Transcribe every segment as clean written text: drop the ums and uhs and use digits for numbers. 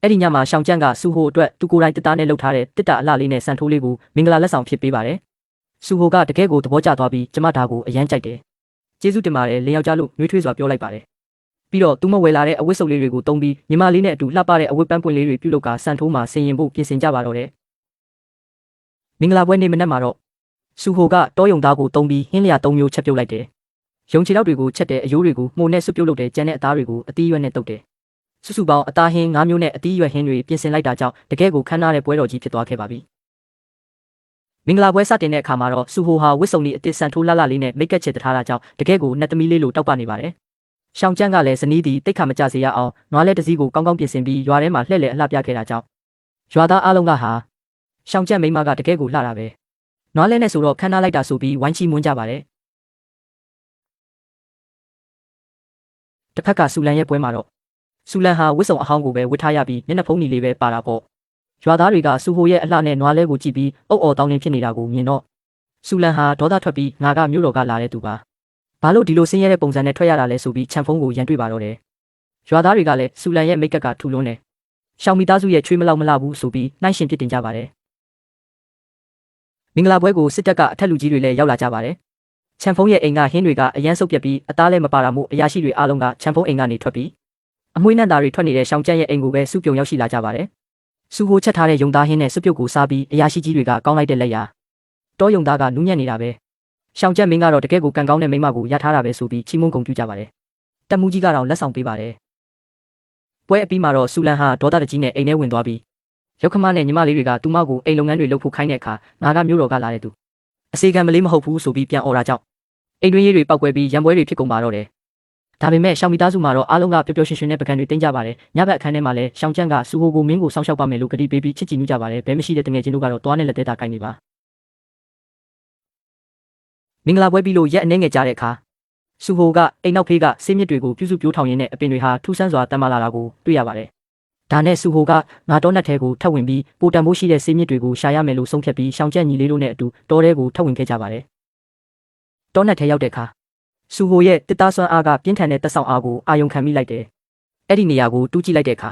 အဲ့ဒီညမှာရှောင်းကျန်းကစူဟိုအတွက်သူကိုယ်တိုင်တစ်သားနဲ့လှုပ်ထားတဲ့တစ်တာအလှလေးနဲ့ဆန်ထိုးလေးကိုမင်္ဂလာလက်ဆောင်ဖြစ်ပေးပါတယ်။စူဟိုကတကယ်ကိုသဘောကျသွားပြီးကျမဒါကိုအရန်ကြိုက်တယ်။ကျေးဇူးတင်ပါတယ်လင်ယောက်ျားလို့နှွေးထွေးစွာပြောလိုက်ပါတယ်။ပြီးတော့သူမဝယ်လာတဲ့အဝတ်စုပ်လေးတွေကိုတုံးပြီးညီမလေးနဲ့အတူလှပတဲ့အဝတ်ပန်းပွင့်လေးတွေပြုလုပ်ကာဆန်ထိုးမှာဆင်ရင်ဖို့ပြင်ဆင်ကြပါတော့တယ်။မင်္ဂလာပွဲနေ့မနက်မှာတော့စူဟိုကတောယုံသားကိုတုံးပြီးဟင်းလျာ၃မျိုးချက်ပြုတ်လိုက်တယ်။ရုံချီတောက်တွေကိုချက်တဲ့အယိုးတွေကိုမှုန်နဲ့ဆွပြုတ်လုပ်တဲ့ကြမ်းတဲ့အသားတွေကိုအသီးရွက်နဲ့တုပ်တယ်။စုစုပေါင်းအသားဟင်း၅မျိုးနဲ့အသီးရွက်ဟင်းတွေပြင်ဆင်လိုက်တာကြောင့်တကယ်ကိုခမ်းနားတဲ့ပွဲတော်ကြီးဖြစ်သွားခဲ့ပါပြီ။မင်္ဂလာပွဲစတင်တဲ့အခါမှာတော့စူဟိုဟာဝစ်စုံလေးအတစ်ဆန်ထိုးလှလှလေးနဲ့မိတ်ကပ်ချစ်ထားတာကြောင့်တကယ်ကိုနှစ်သမီးလေးလိုတောက်ပနေပါတယ်။ရှောင်းကျန်းကလည်းဇနီးသည်တိတ်ခါမကြစေရအောင်နွားလဲတစည်းကိုကောင်းကောင်းပြင်ဆင်ပြီးရွာထဲမှာလှည့်လည်အလှပြခဲ့တာကြောင့်ရွာသားအားလုံးကဟာရှောင်းကျန်းမိန်းမကတကယ်ကိုလှတာပဲ။နွားလဲနဲ့ဆိုတော့ခမ်းနားလိုက်တာဆိုပြီးဝိုင်းချီမွန်းကြပါတယ်။တစ်ဖက်ကဆူလန်ရဲ့ပွဲမှာတော့ဆူလန်ဟာဝစ်စုံအဟောင်းကိုပဲဝတ်ထားရပြီးမျက်နှာဖုံးနီလေးပဲပါတာပေါ့ရွာသားတွေကစူဟိုရဲ့အလှနဲ့နွားလဲကိုကြည့်ပြီးအုပ်အော်တောင်းတင်းဖြစ်နေတာကိုမြင်တော့ဆူလန်ဟာဒေါသထွက်ပြီးငါကမြို့တော်ကလာတဲ့သူပါဘာလို့ဒီလိုဆင်းရဲတဲ့ပုံစံနဲ့ထွက်ရတာလဲဆိုပြီးခြံဖုံးကိုရန်တွေ့ပါတော့တယ်ရွာသားတွေကလည်းဆူလန်ရဲ့မိတ်ကပ်ကထူလွန်းတယ်ရှောင်းမီသားစုရဲ့ချွေးမလောက်မလှဘူးဆိုပြီးနှိုင်းရှင်ဖြစ်တင်ကြပါတယ်မင်္ဂလာပွဲကိုစစ်တပ်ကအထက်လူကြီးတွေလည်းရောက်လာကြပါတယ်ခြံဖုံးရဲ့အိမ်ကဟင်းတွေကအရန်ဆုပ်ပြက်ပြီးအသားလည်းမပါတာမို့အရာရှိတွေအားလုံးကခြံဖုံးအိမ်ကနေထွက်ပြီးအမွှေးနံ့သားတွေထွက်နေတဲ့ရှောင်းကျန်းရဲ့အိမ်ကိုပဲစုပြုံရောက်ရှိလာကြပါတယ်။စူဟိုချက်ထားတဲ့ယုံသားဟင်းနဲ့စွပ်ပြုတ်ကိုစားပြီးအရာရှိကြီးတွေကကောင်းလိုက်တဲ့လက်ရာတောယုံသားကနူးညံ့နေတာပဲ။ရှောင်းကျန်းမင်းကတော့တကယ်ကိုကံကောင်းတဲ့မိန်းမကိုရထားတာပဲဆိုပြီးချီးမွမ်းဂုဏ်ပြုကြပါတယ်။တက်မှုကြီးကတော့လက်ဆောင်ပေးပါတယ်။ပွဲအပြီးမှာတော့ဆူလန်ဟာဒေါသတကြီးနဲ့အိမ်ထဲဝင်သွားပြီးရောက်ခမနဲ့ညီမလေးတွေကသူမကိုအိမ်လုပ်ငန်းတွေလုပ်ဖို့ခိုင်းတဲ့အခါငါကမျိုးတော်ကလာတဲ့သူအစီကံမလေးမဟုတ်ဘူးဆိုပြီးပြန်អော်တာကြောင့်အိမ်တွင်းရေးတွေပောက်ကွဲပြီးရံပွဲတွေဖြစ်ကုန်ပါတော့တယ်။ဒါပေမဲ့ရှောင်းမီသားစုမှာတော့အားလုံးကပျော်ပျော်ရွှင်ရွှင်နဲ့ပကံတွေတင်းကြပါတယ်။ညဘက်အခန်းထဲမှာလည်းရှောင်းကျန်းကစူဟိုကိုမင်းကိုစောင့်ရှောက်ပါမယ်လို့ကတိပေးပြီးချစ်ကြည်နူးကြပါတယ်။ဘဲမရှိတဲ့တငယ်ချင်းတို့ကတော့တွားနဲ့လက်သေးတာကိုင်းနေပါ။မင်္ဂလာပွဲပြီးလို့ရက်အနှဲငယ်ကြာတဲ့အခါစူဟိုကအိမ်နောက်ဖေးကဆေးမြစ်တွေကိုပြုစုပြိုးထောင်ရင်းနဲ့အပင်တွေဟာထူးဆန်းစွာတန်မာလာတာကိုတွေ့ရပါတယ်။ဒါနဲ့စူဟိုကငါတောနက်ထဲကိုထပ်ဝင်ပြီးပိုတန်ဖိုးရှိတဲ့ဆေးမြစ်တွေကိုရှာရမယ်လို့ဆုံးဖြတ်ပြီးရှောင်းကျန်းညီလေးတို့နဲ့အတူတောထဲကိုထပ်ဝင်ခဲ့ကြပါတယ်။တောနက်ထဲရောက်တဲ့အခါစူဟိုရဲ့တစ်သားစွမ်းအားကပြင်းထန်တဲ့တက်ဆောင်အားကိုအာယုံခံမိလိုက်တယ်။အဲ့ဒီနေရာကိုတူးကြည့်လိုက်တဲ့အခါ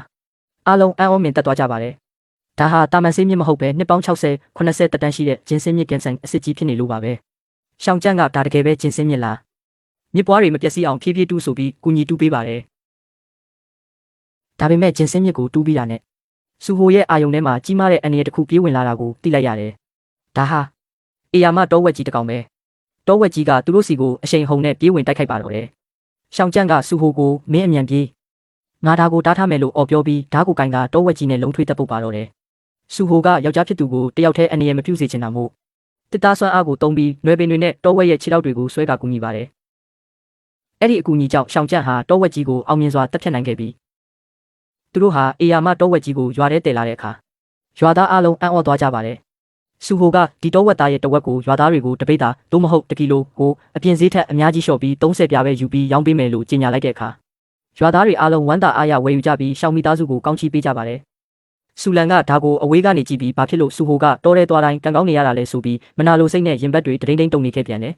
အားလုံးအံ့ဩမြင်တက်သွားကြပါတယ်။ဒါဟာတာမန်ဆေးမြစ်မဟုတ်ပဲနှစ်ပေါင်း60 80တက်တန်းရှိတဲ့ဂျင်းစင်းမြစ်ကင်ဆန်အစစ်ကြီးဖြစ်နေလို့ပါပဲ။ရှောင်းကျန်းကဒါတကယ်ပဲဂျင်းစင်းမြစ်လား။မြစ်ပွားတွေမပျက်စီးအောင်ဖြည်းဖြည်းတူးဆိုပြီးကူညီတူးပေးပါတယ်။ဒါပေမဲ့ဂျင်းစင်းမြစ်ကိုတူးပြီးတာနဲ့စူဟိုရဲ့အာယုံထဲမှာကြီးမားတဲ့အန္တရာယ်တစ်ခုပြေးဝင်လာတာကိုသိလိုက်ရတယ်။ဒါဟာအေယာမတောဝက်ကြီးတစ်ကောင်ပဲ။တောဝက်ကြီးကသူတို့စီကိုအရှိန်ဟုန်နဲ့ပြေးဝင်တိုက်ခိုက်ပါတော့တယ်။ရှောင်းကျန်းကစူဟိုကိုမင်းအမြန်ပြေးငါဒါကိုတားထားမယ်လို့အော်ပြောပြီးဓာတ်ကိုကင်ကတောဝက်ကြီးနဲ့လုံထွေးတက်ပုတ်ပါတော့တယ်။စူဟိုကယောက်ျားဖြစ်သူကိုတယောက်တည်းအနေနဲ့မပြုစေချင်တာမို့တစ်သားစွမ်းအားကိုတုံးပြီးနွယ်ပင်တွေနဲ့တောဝက်ရဲ့ခြေထောက်တွေကိုဆွဲကာကူညီပါတယ်။အဲ့ဒီအကူအညီကြောင့်ရှောင်းကျန်းဟာတောဝက်ကြီးကိုအောင်မြင်စွာတက်ဖြတ်နိုင်ခဲ့ပြီးသူတို့ဟာအေယာမတောဝက်ကြီးကိုရွာထဲတည်လာတဲ့အခါရွာသားအလုံးအံ့ဩသွားကြပါတယ်။စူဟိုကဒီတောဝက်သားရဲ့တဝက်ကိုရွာသားတွေကိုတပိတ်တာသို့မဟုတ်1ကီလိုကိုအပြင်ဈေးထက်အများကြီးလျှော့ပြီး30ပြားပဲယူပြီးရောင်းပေးမယ်လို့ကြေညာလိုက်တဲ့အခါရွာသားတွေအားလုံးဝမ်းသာအားရဝယ်ယူကြပြီးရှောင်းမီသားစုကိုကောင်းချီးပေးကြပါတယ်။ဆူလန်ကဒါကိုအဝေးကနေကြည့်ပြီးဘာဖြစ်လို့စူဟိုကတောထဲသွားတိုင်းကံကောင်းနေရတာလဲဆိုပြီးမနာလိုစိတ်နဲ့ရင်ဘတ်တွေဒိန်းတုံနေခဲ့ပြန်တယ်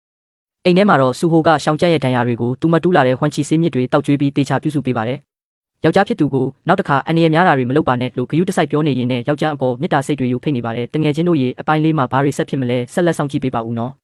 ။အိမ်ထဲမှာတော့စူဟိုကရှောင်းကျန်းရဲ့ဒဏ်ရာတွေကိုသူမတူးလာတဲ့ဟွမ်ချီဆေးမြစ်တွေတောက်ကျွေးပြီးတေချာပြုစုပေးပါတယ်။ယောက်ျားဖြစ်သူကိုနောက်တစ်ခါအန္တရာယ်များတာတွေမလုပ်ပါနဲ့လို့ဂယုတစိုက်ပြောနေရင်းနဲ့ယောက်ျားအပေါ်မေတ္တာစိတ်တွေယူဖိတ်နေပါတယ်။တငယ်ချင်းတို့ရေအပိုင်းလေးမှာဘာတွေဆက်ဖြစ်မလဲဆက်လက်ဆောင်ကြည့်ပေးပါဦးနော်။